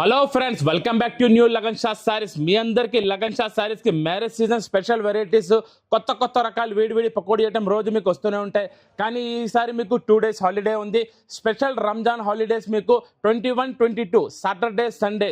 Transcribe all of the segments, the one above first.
Hello friends, welcome back to new Lagan Shah saris. మీ అందరికి లగన్ షా సారీస్ కి మ్యారేజ్ సీజన్ స్పెషల్ వెరైటీస్, కొత్త కొత్త రకాలు వేడి పకోడీ ఐటమ్ రోజు మీకు వస్తూనే ఉంటాయి. కానీ ఈసారి మీకు 2 days హాలిడే ఉంది. స్పెషల్ రంజాన్ హాలిడేస్ మీకు 21, 22 సాటర్డే సండే,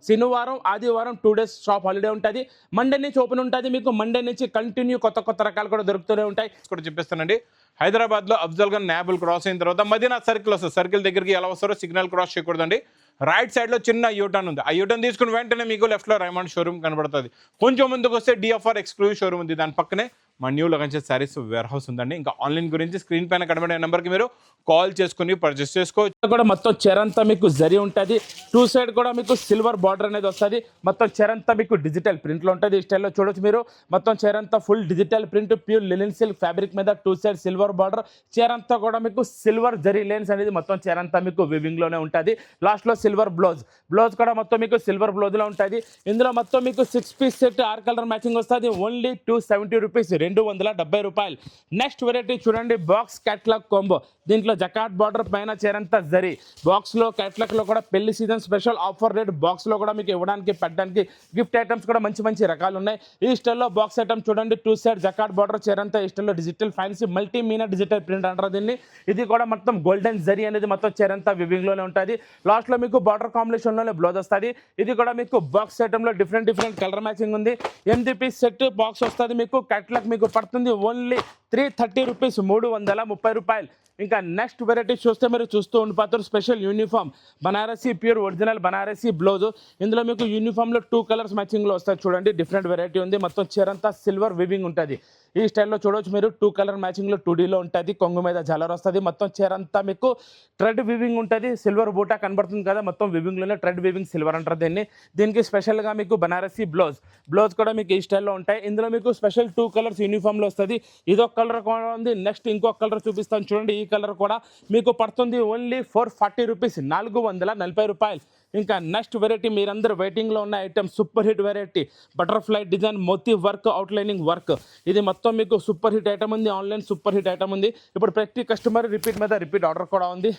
శనివారం ఆదివారం 2 days షాప్ హాలిడే ఉంటుంది. మండే నుంచి ఓపెన్ ఉంటుంది. మీకు మండే నుంచి కంటిన్యూ కొత్త రకాలు కూడా దొరుకుతూనే ఉంటాయి. కూడా చెప్పేస్తానండి. హైదరాబాద్లో అఫ్జల్ గన్ నాబుల్ క్రాస్ అయిన తర్వాత మదీనా సర్కిల్ వస్తుంది. సర్కిల్ దగ్గరికి ఎలా వస్తారో సిగ్నల్ క్రాస్ చేయకూడదండి. రైట్ సైడ్లో చిన్న యూటర్న్ ఉంది. ఆ యూటర్న్ తీసుకుని వెంటనే మీకు లెఫ్ట్లో రైమండ్ షోరూమ్ కనబడుతుంది. కొంచెం ముందుకు వస్తే డిఎఫ్ఆర్ ఎక్స్క్లూజివ్ షోరూమ్ ఉంది. దాని పక్కనే మా new Lagan Shah sarees warehouse ఉందండి. ఇంకా ఆన్లైన్ గురించి స్క్రీన్ పైన కనబడే నెంబర్కి మీరు కాల్ చేసుకుని పర్చేస్ చేసుకోవచ్చు. కూడా మొత్తం చెరంతా మీకు జరి ఉంటుంది. 2 side కూడా మీకు సిల్వర్ బార్డర్ అనేది వస్తుంది. మొత్తం చెరంతా మీకు డిజిటల్ ప్రింట్లో ఉంటుంది. ఈ స్టైల్లో చూడొచ్చు మీరు. మొత్తం చెరంతా full digital print, pure linen silk fabric మీద 2 side సిల్వర్ బార్డర్. చెరంతా కూడా మీకు సిల్వర్ జరీ లైన్స్ అనేది మొత్తం చెరంతా మీకు వివింగ్లోనే ఉంటుంది. లాస్ట్లో సిల్వర్ బ్లౌజ్ కూడా మొత్తం మీకు సిల్వర్ బ్లౌజ్లో ఉంటుంది. ఇందులో మొత్తం మీకు 6 piece సెట్ 6 కలర్ మ్యాచింగ్ వస్తుంది. ఓన్లీ 270 రూపీస్, 270 రూపాయలు. నెక్స్ట్ వెరైటీ చూడండి, బాక్స్ క్యాట్లాగ్ కాంబో. దీంట్లో జకాట్ బార్డర్ పైన చేరంతా జరీ. బాక్స్లో క్యాట్లాగ్లో కూడా పెళ్లి సీజన్ స్పెషల్ ఆఫర్ రేట్. బాక్స్లో కూడా మీకు ఇవ్వడానికి పెట్టడానికి గిఫ్ట్ ఐటమ్స్ కూడా మంచి రకాలు ఉన్నాయి. ఈ స్టైల్లో బాక్స్ ఐటమ్ చూడండి, 2 side జకాట్ బార్డర్ చేరంతా. ఈ స్టైల్లో digital fancy multi Meena digital print అంటారు దీన్ని. ఇది కూడా మొత్తం గోల్డెన్ జరీ అనేది మొత్తం చేరంతా వివింగ్లోనే ఉంటుంది. లాస్ట్లో మీకు బార్డర్ కాంబినేషన్లోనే బ్లౌజ్ వస్తుంది. ఇది కూడా మీకు బాక్స్ ఐటమ్లో డిఫరెంట్ కలర్ మ్యాచింగ్ ఉంది. 8 piece సెట్ బాక్స్ వస్తుంది. మీకు క్యాట్లాగ్ మీకు పడుతుంది ఓన్లీ 330 రూపీస్, 330 రూపాయలు. ఇంకా నెక్స్ట్ వెరైటీ చూస్తే మీరు చూస్తూ ఉండిపోతారు. Special uniform Banarasi pure original Banarasi blouse. ఇందులో మీకు యూనిఫామ్లో 2 కలర్స్ మ్యాచింగ్లో వస్తాయి. చూడండి డిఫరెంట్ వెరైటీ ఉంది. మొత్తం చీరంతా సిల్వర్ వివింగ్ ఉంటుంది. ఈ స్టైల్లో చూడవచ్చు మీరు. 2 కలర్ మ్యాచింగ్లో 2Dలో ఉంటుంది. కొంగు మీద జలర్ వస్తుంది. మొత్తం చీరంతా మీకు ట్రెడ్ వివింగ్ ఉంటుంది. సిల్వర్ బూటా కనబడుతుంది కదా, మొత్తం వివింగ్లోనే ట్రెడ్ వివింగ్ సిల్వర్ అంటారు దీన్ని. దీనికి స్పెషల్గా మీకు బనారసీ బ్లౌజ్ కూడా మీకు ఈ స్టైల్లో ఉంటాయి. ఇందులో మీకు స్పెషల్ 2 కలర్స్ యూనిఫామ్లో వస్తుంది. ఇదొక కలర్ కూడా ఉంది. నెక్స్ట్ ఇంకొక కలర్ చూపిస్తాను చూడండి. ఈ కలర్ కూడా మీకు పడుతుంది ఓన్లీ 440 రూపీస్, 440 రూపాయలు. ఇంకా నెక్స్ట్ వెరైటీ మీరందరూ వెయిటింగ్లో ఉన్న item, super hit variety butterfly design మోతీ వర్క్ అవుట్లైనింగ్ వర్క్. ఇది మొత్తం మీకు సూపర్ హిట్ ఐటమ్ ఉంది. ఆన్లైన్ సూపర్ హిట్ ఐటమ్ ఉంది. ఇప్పుడు ప్రతి కస్టమర్ రిపీట్ మీద రిపీట్ ఆర్డర్ కూడా ఉంది.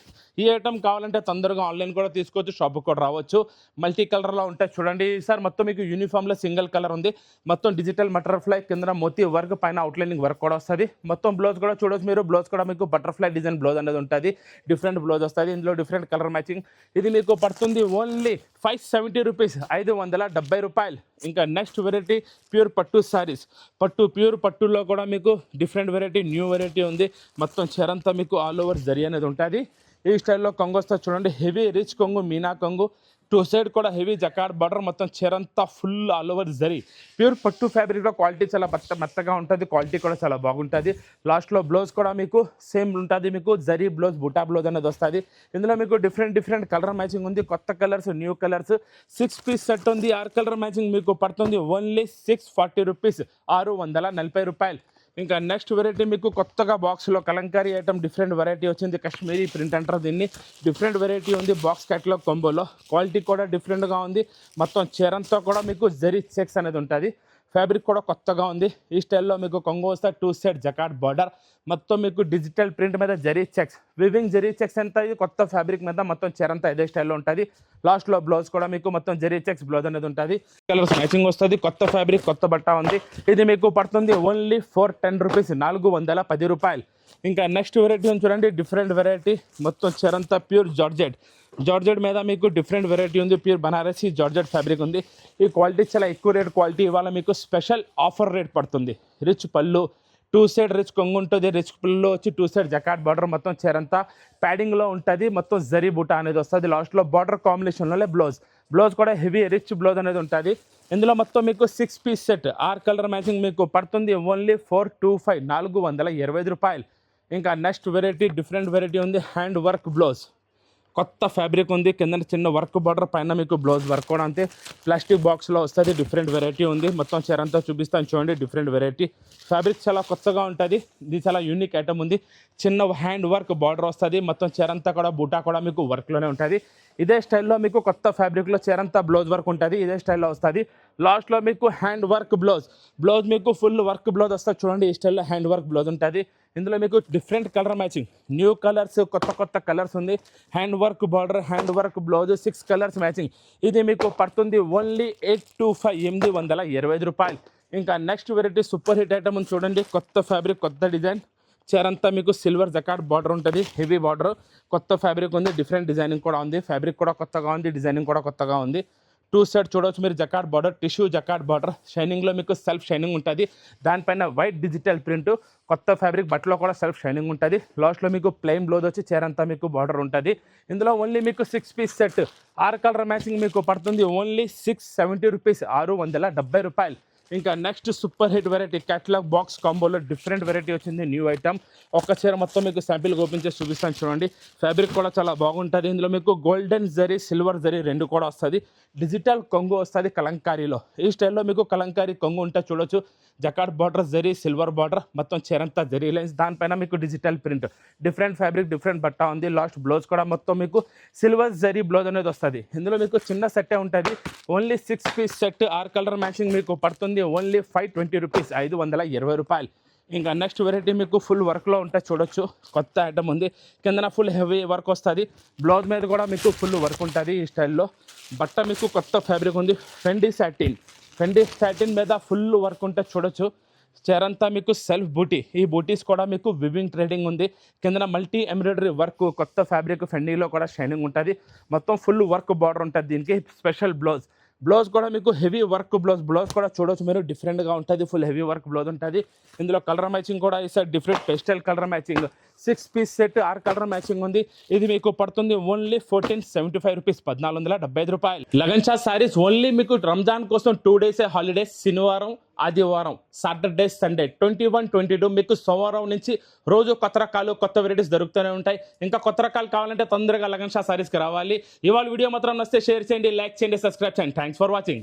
ఈ ఐటమ్ కావాలంటే తొందరగా ఆన్లైన్ కూడా తీసుకోవచ్చు, షాప్కి కూడా రావచ్చు. మల్టీ కలర్లో ఉంటాయి చూడండి. ఈసారి మొత్తం మీకు యూనిఫామ్లో సింగిల్ కలర్ ఉంది. మొత్తం డిజిటల్ బటర్ఫ్లై కింద మోతీ వర్క్, పైన అవుట్లైనింగ్ వర్క్ కూడా వస్తుంది. మొత్తం బ్లౌజ్ కూడా చూడవచ్చు మీరు. బ్లౌజ్ కూడా మీకు బటర్ఫ్లై డిజైన్ బ్లౌజ్ అనేది ఉంటుంది. డిఫరెంట్ బ్లౌజ్ వస్తుంది. ఇందులో డిఫరెంట్ కలర్ మ్యాచింగ్. ఇది మీకు పడుతుంది ఓన్లీ 570 రూపీస్, 570 రూపాయలు. ఇంకా నెక్స్ట్ వెరైటీ ప్యూర్ పట్టు సారీస్. ప్యూర్ పట్టులో కూడా మీకు డిఫరెంట్ వెరైటీ, న్యూ వెరైటీ ఉంది. మొత్తం చెరంతా మీకు ఆల్ ఓవర్ జరీ అనేది ఉంటుంది. ఈ స్టైల్లో కొంగు వస్తుంది చూడండి. హెవీ రిచ్ కొంగు, మీనా కొంగు. 2 side కూడా హెవీ జకాట్ బార్డర్. మొత్తం చెరంతా ఫుల్ ఆల్ ఓవర్ జరీ. ప్యూర్ పట్టు ఫ్యాబ్రిక్లో క్వాలిటీ చాలా మెత్తగా ఉంటుంది. క్వాలిటీ కూడా చాలా బాగుంటుంది. లాస్ట్లో బ్లౌజ్ కూడా మీకు సేమ్ ఉంటుంది. మీకు జరీ బ్లౌజ్, బుటా బ్లౌజ్ అనేది వస్తుంది. ఇందులో మీకు డిఫరెంట్ కలర్ మ్యాచింగ్ ఉంది. కొత్త colours, new colours. 6 piece set ఉంది. 6 కలర్ మ్యాచింగ్ మీకు పడుతుంది ఓన్లీ 640 రూపీస్, 640 రూపాయలు. ఇంకా నెక్స్ట్ వెరైటీ మీకు కొత్తగా బాక్స్లో కలంకారీ ఐటమ్ డిఫరెంట్ వెరైటీ వచ్చింది. కాశ్మీరీ ప్రింట్ అంటారు దీన్ని. డిఫరెంట్ వెరైటీ ఉంది బాక్స్ క్యాట్లాగ్ కొంబోలో. క్వాలిటీ కూడా డిఫరెంట్గా ఉంది. మొత్తం చీరంతా కూడా మీకు జరీ చెక్స్ అనేది ఉంటుంది. ఫ్యాబ్రిక్ కూడా కొత్తగా ఉంది. ఈ స్టైల్లో మీకు కొంగు వస్తే 2 side జకాట్ బార్డర్. మొత్తం మీకు డిజిటల్ ప్రింట్ మీద zari checks, weaving zari checks ఎంత. ఇది కొత్త ఫ్యాబ్రిక్ మీద మొత్తం చీరంతా ఇదే స్టైల్లో ఉంటుంది. లాస్ట్లో బ్లౌజ్ కూడా మీకు మొత్తం జరీ చెక్స్ బ్లౌజ్ అనేది ఉంటుంది. కలర్స్ మ్యాచింగ్ వస్తుంది. కొత్త ఫ్యాబ్రిక్, కొత్త బట్ట ఉంది. ఇది మీకు పడుతుంది ఓన్లీ 410 రూపీస్, 410 రూపాయలు. ఇంకా నెక్స్ట్ వెరైటీ చూడండి. Different variety. మొత్తం చీరంతా ప్యూర్ జార్జెట్ మీద మీకు డిఫరెంట్ వెరైటీ ఉంది. ప్యూర్ బనారసీ జార్జెట్ ఫ్యాబ్రిక్ ఉంది. ఈ క్వాలిటీ చాలా ఎక్కువ రేట్ క్వాలిటీ. ఇవాళ మీకు స్పెషల్ ఆఫర్ రేట్ పడుతుంది. రిచ్ పళ్ళు, 2 side రిచ్ కొంగు ఉంటుంది. రిచ్ పళ్ళు వచ్చి 2 side జకాట్ బార్డర్. మొత్తం చీరంతా ప్యాడింగ్లో ఉంటుంది. మొత్తం జరీ బూటా అనేది వస్తుంది. లాస్ట్లో బార్డర్ కాంబినేషన్లోనే బ్లౌజ్ కూడా హెవీ రిచ్ బ్లౌజ్ అనేది ఉంటుంది. ఇందులో మొత్తం మీకు 6 piece సెట్ 6 కలర్ మ్యాచింగ్ మీకు పడుతుంది ఓన్లీ 425, 425 రూపాయలు. ఇంకా నెక్స్ట్ వెరైటీ డిఫరెంట్ వెరైటీ ఉంది. Hand work blouse. కొత్త ఫ్యాబ్రిక్ ఉంది. కింద చిన్న వర్క్ బార్డర్, పైన మీకు బ్లౌజ్ వర్క్ కూడా అంతే. ప్లాస్టిక్ బాక్స్లో వస్తుంది. డిఫరెంట్ వెరైటీ ఉంది. మొత్తం చీరంతా చూపిస్తాను చూడండి. Different variety. ఫ్యాబ్రిక్ చాలా కొత్తగా ఉంటుంది. ఇది చాలా యూనిక్ ఐటమ్ ఉంది. చిన్న హ్యాండ్ వర్క్ బార్డర్ వస్తుంది. మొత్తం చీరంతా కూడా బూటా కూడా మీకు వర్క్లోనే ఉంటుంది. ఇదే స్టైల్లో మీకు కొత్త ఫ్యాబ్రిక్లో చీరంతా బ్లౌజ్ వర్క్ ఉంటుంది. ఇదే స్టైల్లో వస్తుంది. లాస్ట్లో మీకు హ్యాండ్ వర్క్ బ్లౌజ్ మీకు ఫుల్ వర్క్ బ్లౌజ్ వస్తుంది చూడండి. ఈ స్టైల్లో హ్యాండ్ వర్క్ బ్లౌజ్ ఉంటుంది. ఇందులో మీకు different colour matching, new colours, కొత్త కొత్త కలర్స్ ఉంది. Hand work border, hand work blouse, 6 colours matching. ఇది మీకు పడుతుంది ఓన్లీ 825 825 రూపాయలు. ఇంకా next variety super hit item ఉంది చూడండి. కొత్త ఫ్యాబ్రిక్, కొత్త డిజైన్, చీరంతా మీకు సిల్వర్ జకాట్ బార్డర్ ఉంటుంది, హెవీ బార్డర్, కొత్త ఫ్యాబ్రిక్ ఉంది, డిఫరెంట్ డిజైనింగ్ కూడా ఉంది. ఫ్యాబ్రిక్ కూడా కొత్తగా ఉంది, డిజైనింగ్ కూడా కొత్తగా ఉంది. 2 సైడ్ చూడవచ్చు మీరు jacquard border, tissue jacquard border, షైనింగ్లో మీకు సెల్ఫ్ షైనింగ్ ఉంటుంది. దానిపైన వైట్ డిజిటల్ ప్రింట్, కొత్త ఫ్యాబ్రిక్, బట్టలో కూడా సెల్ఫ్ షైనింగ్ ఉంటుంది. లాస్ట్లో మీకు ప్లెయిన్ బ్లౌజ్ వచ్చి చీరంతా మీకు బార్డర్ ఉంటుంది. ఇందులో ఓన్లీ మీకు 6 పీస్ సెట్ 6 కలర్ మ్యాచింగ్ మీకు పడుతుంది ఓన్లీ 670 రూపీస్, 670 రూపాయలు. ఇంకా next super hit variety catalogue box కాంబోలో డిఫరెంట్ వెరైటీ వచ్చింది, న్యూ ఐటమ్. ఒక్క చీర మొత్తం మీకు శాంపిల్ ఓపెన్ చేసి చూపిస్తాను చూడండి. ఫ్యాబ్రిక్ కూడా చాలా బాగుంటుంది. ఇందులో మీకు గోల్డెన్ జరీ, సిల్వర్ జరీ రెండు కూడా వస్తుంది. డిజిటల్ కొంగు వస్తుంది కలంకారీలో. ఈ స్టైల్లో మీకు కలంకారీ కొంగు ఉంటే చూడొచ్చు. జకాట్ బార్డర్, జరీ, సిల్వర్ బార్డర్, మొత్తం చీరంతా జరీ లైన్స్, దానిపైన మీకు digital print, different fabric, different బట్ట ఉంది. లాస్ట్ బ్లౌజ్ కూడా మొత్తం మీకు సిల్వర్ జరీ బ్లౌజ్ అనేది వస్తుంది. ఇందులో మీకు చిన్న సెట్టే ఉంటుంది. Only 6 piece set 6 colour matching మీకు పడుతుంది ఓన్లీ 520 రూపీస్, 520 రూపాయలు. ఇంకా నెక్స్ట్ వెరైటీ మీకు ఫుల్ వర్క్లో ఉంటే చూడొచ్చు. కొత్త ఐటమ్ ఉంది. కిందన ఫుల్ హెవీ వర్క్ వస్తుంది. బ్లౌజ్ మీద కూడా మీకు ఫుల్ వర్క్ ఉంటుంది. ఈ స్టైల్లో బట్ట మీకు కొత్త ఫ్యాబ్రిక్ ఉంది. ఫెండీ సాటిన్ మీద ఫుల్ వర్క్ ఉంటే చూడొచ్చు. చీరంతా మీకు సెల్ఫ్ బూటీ, ఈ బూటీస్ కూడా మీకు వివింగ్ ట్రేడింగ్ ఉంది. కిందన మల్టీ ఎంబ్రాయిడరీ వర్క్, కొత్త ఫ్యాబ్రిక్, ఫెండీలో కూడా షైనింగ్ ఉంటుంది. మొత్తం ఫుల్ వర్క్ బార్డర్ ఉంటుంది. దీనికి స్పెషల్ బ్లౌజ్ కూడా మీకు హెవీ వర్క్ బ్లౌజ్ కూడా చూడవచ్చు మీరు, డిఫరెంట్గా ఉంటుంది. ఫుల్ హెవీ వర్క్ బ్లౌజ్ ఉంటుంది. ఇందులో కలర్ మ్యాచింగ్ కూడా ఈసారి different pastel colour matching, 6 piece set 6 colour matching ఉంది. ఇది మీకు పడుతుంది ఓన్లీ 1475 రూపీస్, 1475 రూపాయలు. లగన్ షా సారీస్ ఓన్లీ మీకు రంజాన్ కోసం 2 డేస్ హాలిడేస్, శనివారం, ఆదివారం, సాటర్డే, సండే 21, 22 మీకు సోమవారం నుంచి రోజు కొత్త రకాలు, కొత్త వెరైటీస్ దొరుకుతూనే ఉంటాయి. ఇంకా కొత్త రకాలు కావాలంటే తొందరగా లగన్ షా సారీస్కి రావాలి. ఇవాళ వీడియో మాత్రం నచ్చితే షేర్ చేయండి, లైక్ చేయండి, సబ్స్క్రైబ్ చేయండి. Thanks for watching.